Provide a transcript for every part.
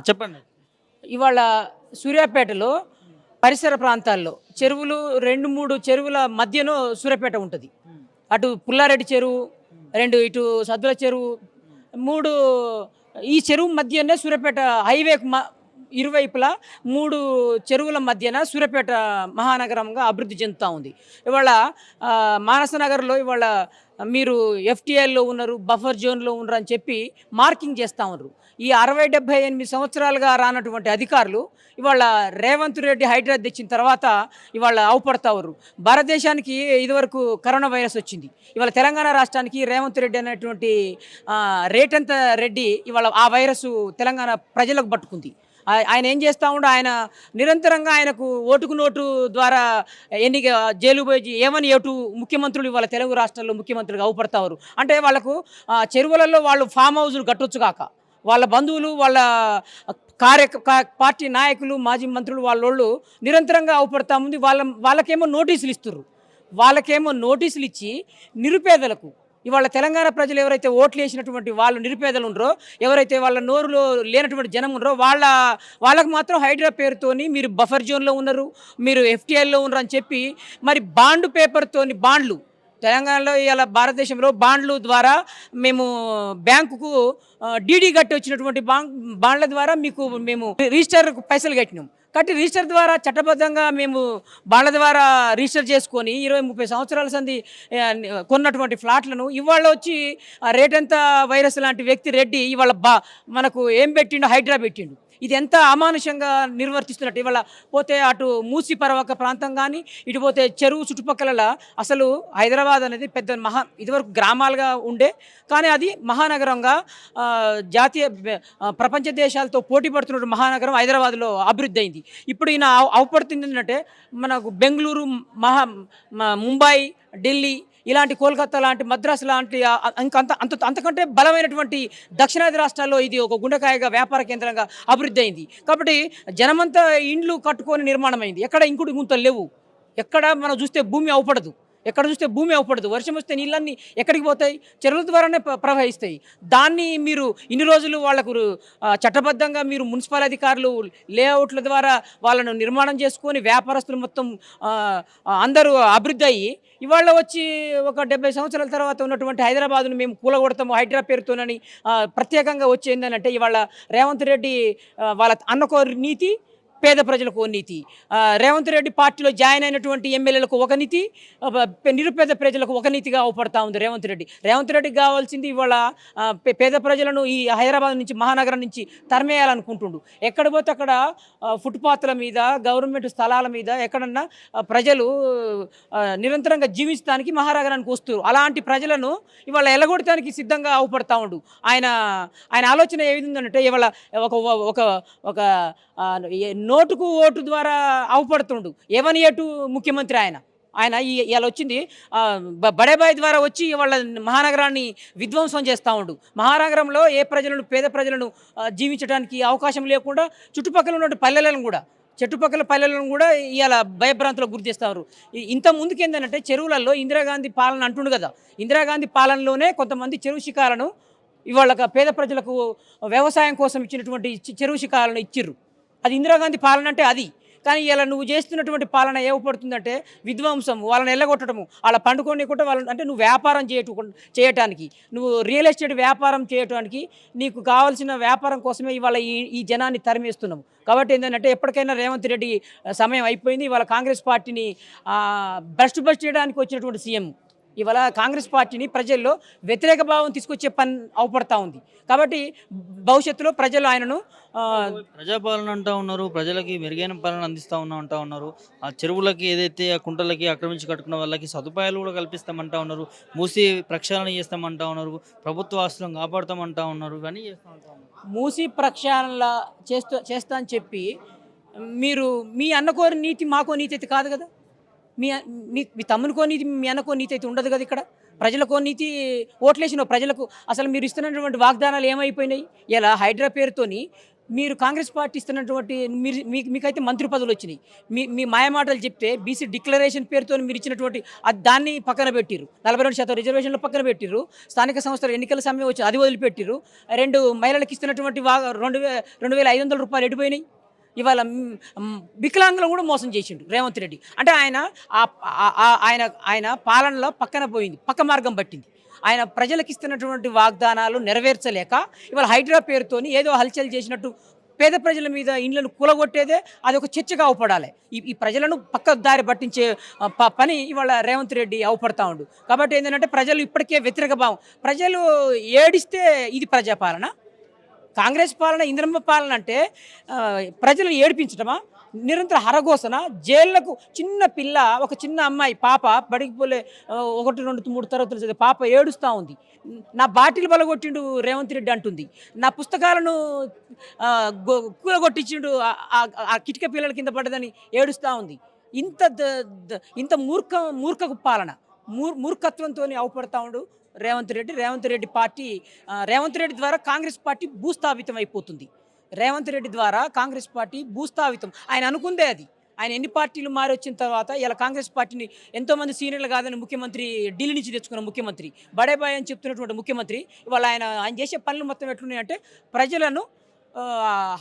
చెప్పండి. ఇవాళ సూర్యాపేటలో పరిసర ప్రాంతాల్లో చెరువులు 2, 3 చెరువుల మధ్యలో సూర్యాపేట ఉంటుంది. అటు పుల్లారెడ్డి చెరువు, 2 ఇటు సద్దుల చెరువు, 3 ఈ చెరువు మధ్యనే సూర్యాపేట హైవేకు ఇరువైపులా 3 చెరువుల మధ్యన సూర్యాపేట మహానగరంగా అభివృద్ధి చెందుతూ ఉంది. ఇవాళ మానస నగర్లో ఇవాళ మీరు ఎఫ్టీఎల్లో ఉన్నారు, బఫర్ జోన్లో ఉన్నారు అని చెప్పి మార్కింగ్ చేస్తూ ఉన్నారు. ఈ 60-78 సంవత్సరాలుగా రానటువంటి అధికారులు ఇవాళ రేవంత్ రెడ్డి హైడ్రా తెచ్చిన తర్వాత ఇవాళ అవపడతా ఉన్నారు. భారతదేశానికి ఇదివరకు కరోనా వైరస్ వచ్చింది. ఇవాళ తెలంగాణ రాష్ట్రానికి రేవంత్ రెడ్డి అనేటువంటి రేటంత రెడ్డి ఇవాళ ఆ వైరస్ తెలంగాణ ప్రజలకు పట్టుకుంది. ఆయన ఏం చేస్తూ ఉండే, ఆయన నిరంతరంగా ఆయనకు ఓటుకు నోటు ద్వారా ఎన్నిక జైలు పోయి ఏమని ఏటు ముఖ్యమంత్రులు ఇవాళ తెలుగు రాష్ట్రాల్లో ముఖ్యమంత్రులుగా అవపడతారు. అంటే వాళ్ళకు చెరువులలో వాళ్ళు ఫామ్ హౌజులు కట్టొచ్చు కాక, వాళ్ళ బంధువులు, వాళ్ళ పార్టీ నాయకులు, మాజీ మంత్రులు వాళ్ళోళ్ళు నిరంతరంగా అవపడతా ఉంది. వాళ్ళకేమో నోటీసులు ఇచ్చి నిరుపేదలకు ఇవాళ తెలంగాణ ప్రజలు ఎవరైతే ఓట్లు వేసినటువంటి వాళ్ళు నిరుపేదలు ఉండరో, ఎవరైతే వాళ్ళ నోరులో లేనటువంటి జనం ఉండరో వాళ్ళకు మాత్రం హైడ్రా పేరుతోని మీరు బఫర్ జోన్లో ఉన్నారు, మీరు ఎఫ్టీఎల్లో ఉన్నారు అని చెప్పి మరి బాండ్ పేపర్తోని బాండ్లు తెలంగాణలో ఇవాళ భారతదేశంలో బాండ్లు ద్వారా మేము బ్యాంకుకు డీడీ కట్టి వచ్చినటువంటి బాండ్ల ద్వారా మేము రిజిస్టర్కు పైసలు కట్టి రిజిస్టర్ ద్వారా చట్టబద్ధంగా మేము బాండ్ల ద్వారా రిజిస్టర్ చేసుకొని 20-30 సంవత్సరాల సంది కొన్నటువంటి ఫ్లాట్లను ఇవాళ వచ్చి రేటంతా వైరస్ లాంటి వ్యక్తి రెడ్డి ఇవాళ మనకు ఏం పెట్టిండు, హైడ్రా పెట్టిండు. ఇది ఎంత అమానుషంగా నిర్వర్తిస్తున్నట్టు. ఇవాళ పోతే అటు మూసి పరవక ప్రాంతం కానీ, ఇటు పోతే చెరువు చుట్టుపక్కల అసలు హైదరాబాద్ అనేది పెద్ద ఇదివరకు గ్రామాలుగా ఉండే, కానీ అది మహానగరంగా జాతీయ ప్రపంచ దేశాలతో పోటీ పడుతున్న మహానగరం హైదరాబాద్లో అభివృద్ధి అయింది. ఇప్పుడు ఈయన అవపడుతుంది ఏంటంటే మనకు బెంగళూరు, ముంబై, ఢిల్లీ ఇలాంటి, కోల్కతా లాంటి, మద్రాసు లాంటి అంతకంటే బలమైనటువంటి దక్షిణాది రాష్ట్రాల్లో ఇది ఒక గుండెకాయగా వ్యాపార కేంద్రంగా అభివృద్ధి అయింది. కాబట్టి జనమంతా ఇండ్లు కట్టుకొని నిర్మాణం అయింది. ఎక్కడ ఇంకుడు గుంతలు లేవు, ఎక్కడ మనం చూస్తే భూమి అవపడదు, వర్షం వస్తే నీళ్ళన్నీ ఎక్కడికి పోతాయి, చెరువుల ద్వారానే ప్రవహిస్తాయి. దాన్ని మీరు ఇన్ని రోజులు వాళ్లకు చట్టబద్ధంగా మీరు మున్సిపల్ అధికారులు లేఅవుట్ల ద్వారా వాళ్ళను నిర్మాణం చేసుకొని వ్యాపారస్తులు మొత్తం అందరూ అభివృద్ధి అయ్యి ఇవాళ వచ్చి ఒక 70 సంవత్సరాల తర్వాత ఉన్నటువంటి హైదరాబాద్ను మేము కూలగొడతాము హైడ్రా పేరుతోనని ప్రత్యేకంగా వచ్చేందనంటే ఇవాళ రేవంత్ రెడ్డి వాళ్ళ అన్నకో నీతి, పేద ప్రజలకు ఒక నీతి, రేవంత్ రెడ్డి పార్టీలో జాయిన్ అయినటువంటి ఎమ్మెల్యేలకు ఒక నీతి, నిరుపేద ప్రజలకు ఒక నీతిగా అవపడతా ఉంది రేవంత్ రెడ్డికి కావాల్సింది ఇవాళ పేద ప్రజలను ఈ హైదరాబాద్ నుంచి, మహానగరం నుంచి తరిమేయాలనుకుంటుండు. ఎక్కడ పోతే అక్కడ ఫుట్పాత్ల మీద, గవర్నమెంట్ స్థలాల మీద ఎక్కడన్నా ప్రజలు నిరంతరంగా జీవించడానికి మహానగరానికి వస్తారు. అలాంటి ప్రజలను ఇవాళ ఎలగొడటానికి సిద్ధంగా అవపడతా ఉండు. ఆయన ఆలోచన ఏ విధంగా అంటే ఇవాళ ఒక నోటుకు ఓటు ద్వారా అవపడుతుండు. ఏమని ఏటు ముఖ్యమంత్రి ఆయన ఇవాళ వచ్చింది బడేబాయి ద్వారా వచ్చి వాళ్ళ మహానగరాన్ని విధ్వంసం చేస్తూ ఉండు. మహానగరంలో పేద ప్రజలను జీవించడానికి అవకాశం లేకుండా చుట్టుపక్కల ఉన్న పల్లెలను కూడా ఇవాళ భయభ్రాంతులకు గురి చేస్తారు. ఇంత ముందుకు ఏంటంటే చెరువులలో ఇందిరాగాంధీ పాలన అంటుండు కదా, ఇందిరాగాంధీ పాలనలోనే కొంతమంది చెరువు శిఖాలను ఇవాళ పేద ప్రజలకు వ్యవసాయం కోసం ఇచ్చినటువంటి చెరువు శిఖాలను ఇచ్చిర్రు. అది ఇందిరాగాంధీ పాలన అంటే అది. కానీ ఇలా నువ్వు చేస్తున్నటువంటి పాలన ఏమవుతుందంటే విధ్వంసం, వాళ్ళని ఎల్లగొట్టడము, వాళ్ళ పండుకోనికుండా వాళ్ళని, అంటే నువ్వు వ్యాపారం చేయటానికి, నువ్వు రియల్ ఎస్టేట్ వ్యాపారం చేయటానికి నీకు కావాల్సిన వ్యాపారం కోసమే ఇవాళ ఈ జనాన్ని తరిమేస్తున్నావు. కాబట్టి ఏంటంటే ఎప్పటికైనా రేవంత్ రెడ్డి సమయం అయిపోయింది. ఇవాళ కాంగ్రెస్ పార్టీని భ్రష్టు చేయడానికి వచ్చినటువంటి సీఎం ఇవాళ కాంగ్రెస్ పార్టీని ప్రజల్లో వ్యతిరేక భావం తీసుకొచ్చే పని అవపడతా ఉంది. కాబట్టి భవిష్యత్తులో ప్రజలు ఆయనను ప్రజాపాలన అంటూ ఉన్నారు, ప్రజలకి మెరుగైన పాలన అందిస్తూ అంటూ ఉన్నారు. ఆ చెరువులకి ఏదైతే ఆ కుంటలకి ఆక్రమించి కట్టుకున్న వాళ్ళకి సదుపాయాలు కూడా కల్పిస్తామంటా ఉన్నారు, మూసి ప్రక్షాళన చేస్తామంటా ఉన్నారు, ప్రభుత్వ ఆస్తులను కాపాడుతామంటా ఉన్నారు. ఇవన్నీ మూసి ప్రక్షాళన చేస్తా అని చెప్పి మీరు మీ అన్నకోరి నీతి మాకో నీతి అయితే కాదు కదా, మీ తమ్మునికో నీతి, మీ అన్నకో నీతి అయితే ఉండదు కదా. ఇక్కడ ప్రజలకో నీతి ఓట్లేసిన ప్రజలకు అసలు మీరు ఇస్తున్నటువంటి వాగ్దానాలు ఏమైపోయినాయి? ఇలా హైడ్రా పేరుతోని మీరు కాంగ్రెస్ పార్టీ ఇస్తున్నటువంటి మీకైతే మంత్రి పదవులు వచ్చినాయి. మీ మాయమాటలు చెప్తే బీసీ డిక్లరేషన్ పేరుతో మీరు ఇచ్చినటువంటి దాన్ని పక్కన పెట్టిర్రు. 42% రిజర్వేషన్‌లు పక్కన పెట్టిర్రు. స్థానిక సంస్థల ఎన్నికల సమయం వచ్చి అది వదిలిపెట్టిర్రు. 2 మహిళలకు ఇస్తున్నటువంటి 2,500 రూపాయలు ఎటుపోయినాయి? ఇవాళ వికలాంగులను కూడా మోసం చేసిండు రేవంత్ రెడ్డి. అంటే ఆయన ఆహ్, ఆహ్, ఆహ్, ఆయన ఆయన పాలనలో పక్కన పోయింది. పక్క మార్గం పట్టింది. ఆయన ప్రజలకు ఇస్తున్నటువంటి వాగ్దానాలు నెరవేర్చలేక ఇవాళ హైడ్రా పేరుతోని ఏదో హల్చల్ చేసినట్టు పేద ప్రజల మీద ఇండ్లను కూలగొట్టేదే అది ఒక చర్చగా అవపడాలి. ఈ ప్రజలను పక్క దారి పట్టించే పని ఇవాళ రేవంత్ రెడ్డి అవపడతా ఉండు. కాబట్టి ఏంటంటే ప్రజలు ఇప్పటికే వ్యతిరేక భావం. ప్రజలు ఏడిస్తే ఇది ప్రజాపాలన. కాంగ్రెస్ పాలన, ఇందిరమ్మ పాలన అంటే ప్రజలను ఏడిపించడమా? నిరంతర హరఘోషణ, జైళ్లకు చిన్న పిల్ల, ఒక చిన్న అమ్మాయి పాప బడికి పోలే 1, 2, 3 తరగతులు చదివే పాప ఏడుస్తూ ఉంది. నా బాటిల్ బలగొట్టిండు రేవంత్ రెడ్డి అంటుంది. నా పుస్తకాలను కూలగొట్టించిండు, ఆ కిటిక పిల్లల కింద పడ్డదని ఏడుస్తూ ఉంది. ఇంత ఇంత మూర్ఖపు పాలన, మూర్ఖత్వంతో అవపడతా ఉండు రేవంత్ రెడ్డి పార్టీ. రేవంత్ రెడ్డి ద్వారా కాంగ్రెస్ పార్టీ భూస్థాపితం అయిపోతుంది. రేవంత్ రెడ్డి ద్వారా కాంగ్రెస్ పార్టీ భూస్థాపితం. ఆయన అనుకుందే అది. ఆయన ఎన్ని పార్టీలు మారి వచ్చిన తర్వాత ఇలా కాంగ్రెస్ పార్టీని ఎంతోమంది సీనియర్లు కాదని ముఖ్యమంత్రి ఢిల్లీ నుంచి తెచ్చుకున్న ముఖ్యమంత్రి, బడేబాయ్ అని చెప్తున్నటువంటి ముఖ్యమంత్రి ఇవాళ ఆయన చేసే పనులు మొత్తం ఎట్లున్నాయంటే ప్రజలను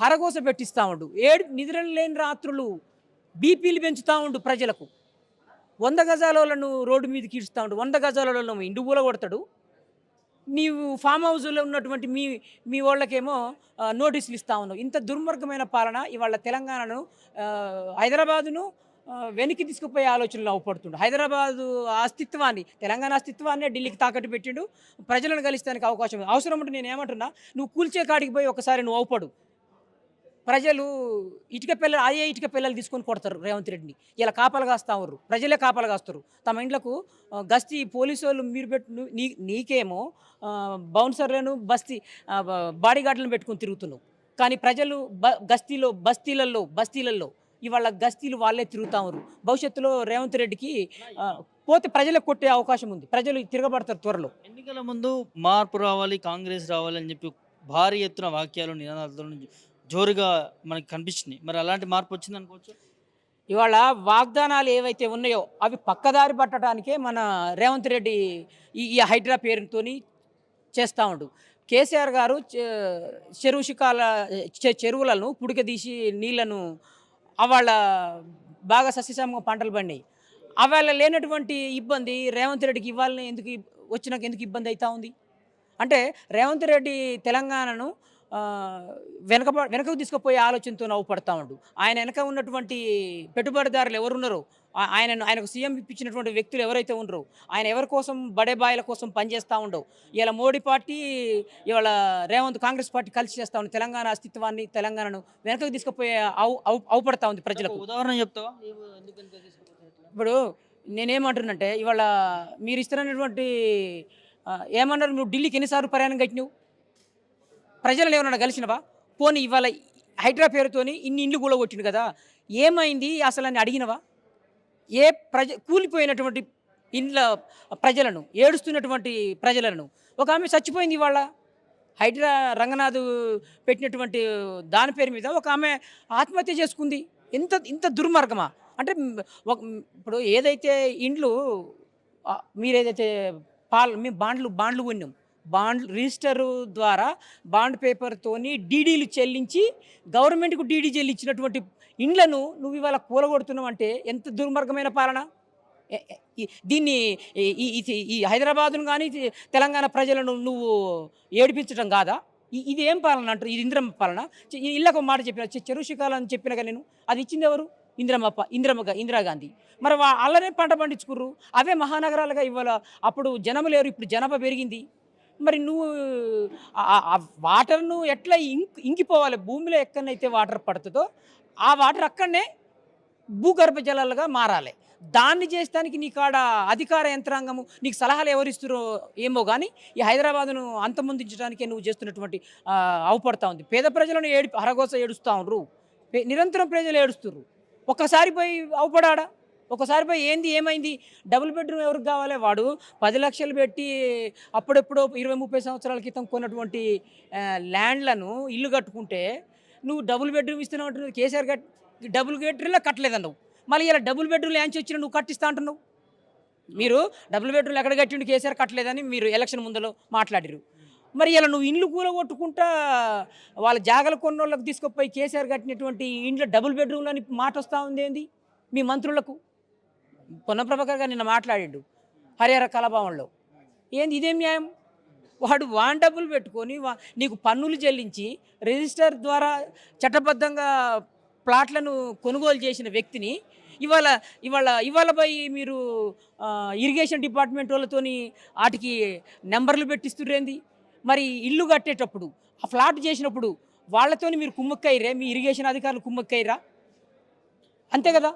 హరగోస పెట్టిస్తూ ఉండు. నిద్ర లేని రాత్రులు బీపీలు పెంచుతూ ఉండు ప్రజలకు. 100 గజాలను రోడ్డు మీదకి ఈడుస్తూ ఉండు. 100 గజాలలో ఇండు పూల కొడతాడు. నీవు ఫామ్ హౌస్లో ఉన్నటువంటి మీ వాళ్ళకేమో నోటీసులు ఇస్తూ ఉన్నావు. ఇంత దుర్మార్గమైన పాలన ఇవాళ తెలంగాణను, హైదరాబాదును వెనక్కి తీసుకుపోయే ఆలోచనలు అవపడుతుండు. హైదరాబాదు అస్తిత్వాన్ని, తెలంగాణ అస్తిత్వాన్ని ఢిల్లీకి తాకట్టు పెట్టిండు. ప్రజలను కలిస్తానికి అవకాశం ఉంది. అవసరం ఉంటే నేను ఏమంటున్నా, నువ్వు కూల్చే కాడికి పోయి ఒకసారి నువ్వు అవపడు. ప్రజలు ఇటుక పిల్లలు తీసుకొని కొడతారు రేవంత్ రెడ్డిని. ఇలా కాపలు కాస్తా ఉర్రు. ప్రజలే కాపలు కాస్తారు. తమ ఇండ్లకు గస్తీ పోలీసు వాళ్ళు మీరు నీకేమో బౌన్సర్లను బాడీ గార్డులను పెట్టుకొని తిరుగుతున్నావు. కానీ ప్రజలు బస్తీలలో ఇవాళ గస్తీలు వాళ్ళే తిరుగుతా ఉర్రు. భవిష్యత్తులో రేవంత్ రెడ్డికి పోతే ప్రజలకు కొట్టే అవకాశం ఉంది. ప్రజలు తిరగబడతారు త్వరలో. ఎన్నికల ముందు మార్పు రావాలి, కాంగ్రెస్ రావాలి అని చెప్పి భారీ ఎత్తున వాక్యాలు, నినాదాలతో జోరుగా మనకి కనిపించినాయి. మరి అలాంటి మార్పు వచ్చింది అనుకోవచ్చు. ఇవాళ వాగ్దానాలు ఏవైతే ఉన్నాయో అవి పక్కదారి పట్టడానికే మన రేవంత్ రెడ్డి ఈ హైడ్రా పేరుతోని చేస్తూ ఉండు. కేసీఆర్ గారు చెరువులను పుడికదీసి నీళ్లను అవాళ్ళ బాగా సస్యశ్యామగా పంటలు పండినాయి. అవాళ్ళ లేనటువంటి ఇబ్బంది రేవంత్ రెడ్డికి ఇవ్వాలని ఎందుకు ఇబ్బంది అవుతా ఉంది అంటే రేవంత్ రెడ్డి తెలంగాణను వెనకకు తీసుకుపోయే ఆలోచనతో నవ్వుపడతా ఉండు. ఆయన వెనక ఉన్నటువంటి పెట్టుబడిదారులు ఎవరున్నారో, ఆయనకు సీఎం ఇప్పించినటువంటి వ్యక్తులు ఎవరైతే ఉన్నారో, ఆయన ఎవరి కోసం బడేబాయిల కోసం పనిచేస్తూ ఉండవు. ఇలా మోడీ పార్టీ, ఇవాళ కాంగ్రెస్ పార్టీ కలిసి చేస్తూ ఉంది. తెలంగాణ అస్తిత్వాన్ని, తెలంగాణను వెనకకు తీసుకుపోయే అవపడతా ఉంది ప్రజలకు. ఉదాహరణ చెప్తావా? ఇప్పుడు నేనేమంటున్నంటే ఇవాళ మీరు ఇస్తున్నటువంటి ఏమన్నారు, నువ్వు ఢిల్లీకి ఎన్నిసార్లు ప్రయాణం కట్టినావు? ప్రజలను ఏమన్నా కలిసినవా? పోనీ ఇవాళ హైడ్రా పేరుతోని ఇన్ని ఇండ్లు కూలగొట్టిండు కదా, ఏమైంది అసలు అని అడిగినవా? కూలిపోయినటువంటి ఇండ్ల ప్రజలను, ఏడుస్తున్నటువంటి ప్రజలను, ఒక ఆమె చచ్చిపోయింది ఇవాళ. హైడ్రా రంగనాథ్ పెట్టినటువంటి దాని పేరు మీద ఒక ఆమె ఆత్మహత్య చేసుకుంది. ఇంత దుర్మార్గమా? అంటే ఇప్పుడు ఏదైతే ఇండ్లు మీరేదైతే మేము బాండ్లు కొన్నాం, రిజిస్టర్ ద్వారా బాండ్ పేపర్తోని డీడీలు చెల్లించి గవర్నమెంట్కు డీడీ చెల్లించినటువంటి ఇండ్లను నువ్వు ఇవాళ కూలగొడుతున్నావు అంటే ఎంత దుర్మార్గమైన పాలన. దీన్ని ఈ హైదరాబాదును కానీ తెలంగాణ ప్రజలను నువ్వు ఏడిపించడం కాదా? ఇది ఏం పాలన అంటారు? ఇది ఇందిరమ్మ పాలన. ఇళ్ళకు మాట చెప్పిన చెరువు శిఖాలు అని చెప్పినగా నేను, అది ఇచ్చింది ఎవరు? ఇందిరాగాంధీ. మరి వాళ్ళనే పంట పండించుకుర్రు. అవే మహానగరాలుగా ఇవాళ. అప్పుడు జనం లేరు, ఇప్పుడు జనాభా పెరిగింది. మరి నువ్వు వాటర్ను ఎట్లా ఇంకిపోవాలి? భూమిలో ఎక్కడైతే వాటర్ పడుతుందో ఆ వాటర్ అక్కడనే భూగర్భ జలాలుగా మారాలి. దాన్ని చేస్తానికి నీ కాడ అధికార యంత్రాంగము నీకు సలహాలు ఎవరిస్తారో ఏమో కానీ ఈ హైదరాబాదును అంతమొందించడానికే నువ్వు చేస్తున్నటువంటి అవపడతా ఉంది. పేద ప్రజలను హరగోస ఏడుస్తూ ఉండరు. నిరంతరం ప్రజలు ఏడుస్తుర్రు. ఒక్కసారి పోయి అవపడాడా? ఒకసారి పోయి ఏమైంది? డబుల్ బెడ్రూమ్ ఎవరికి కావాలి? వాడు 10 లక్షలు పెట్టి అప్పుడెప్పుడో 20-30 సంవత్సరాల క్రితం కొన్నటువంటి ల్యాండ్లను ఇల్లు కట్టుకుంటే నువ్వు డబుల్ బెడ్రూమ్ ఇస్తున్నావు అంటున్నావు. కేసీఆర్ డబుల్ బెడ్రూమ్లో కట్టలేదన్నావు. మళ్ళీ ఇలా డబుల్ బెడ్రూమ్లో యాంచి వచ్చినా నువ్వు కట్టిస్తా అంటున్నావు. మీరు డబుల్ బెడ్రూమ్లు ఎక్కడ కట్టిండు కేసీఆర్ కట్టలేదని మీరు ఎలక్షన్ ముందులో మాట్లాడిరు. మరి ఇలా నువ్వు ఇండ్లు కూలగొట్టుకుంటా వాళ్ళ జాగలు కొన్నోళ్ళకి తీసుకుపోయి కేసీఆర్ కట్టినటువంటి ఇంట్లో డబుల్ బెడ్రూమ్లు అని మాట వస్తూ ఉంది ఏంది మీ మంత్రులకు? పొన్నం ప్రభాకర్ గారు నిన్న మాట్లాడిండు హరిహర కళాభవన్లో. ఏంది ఇదేం న్యాయం? వాడు వాన్ డబ్బులు పెట్టుకొని నీకు పన్నులు చెల్లించి రిజిస్టర్ ద్వారా చట్టబద్ధంగా ప్లాట్లను కొనుగోలు చేసిన వ్యక్తిని ఇవాళ ఇవాళ ఇవాళ పోయి మీరు ఇరిగేషన్ డిపార్ట్మెంట్ వాళ్ళతోని వాటికి నెంబర్లు పెట్టిస్తుర్రేంది? మరి ఇల్లు కట్టేటప్పుడు ఆ ఫ్లాట్ చేసినప్పుడు వాళ్ళతోని మీరు కుమ్మక్కయ్యరే, మీ ఇరిగేషన్ అధికారులు కుమ్మక్కయ్యరా? అంతే కదా.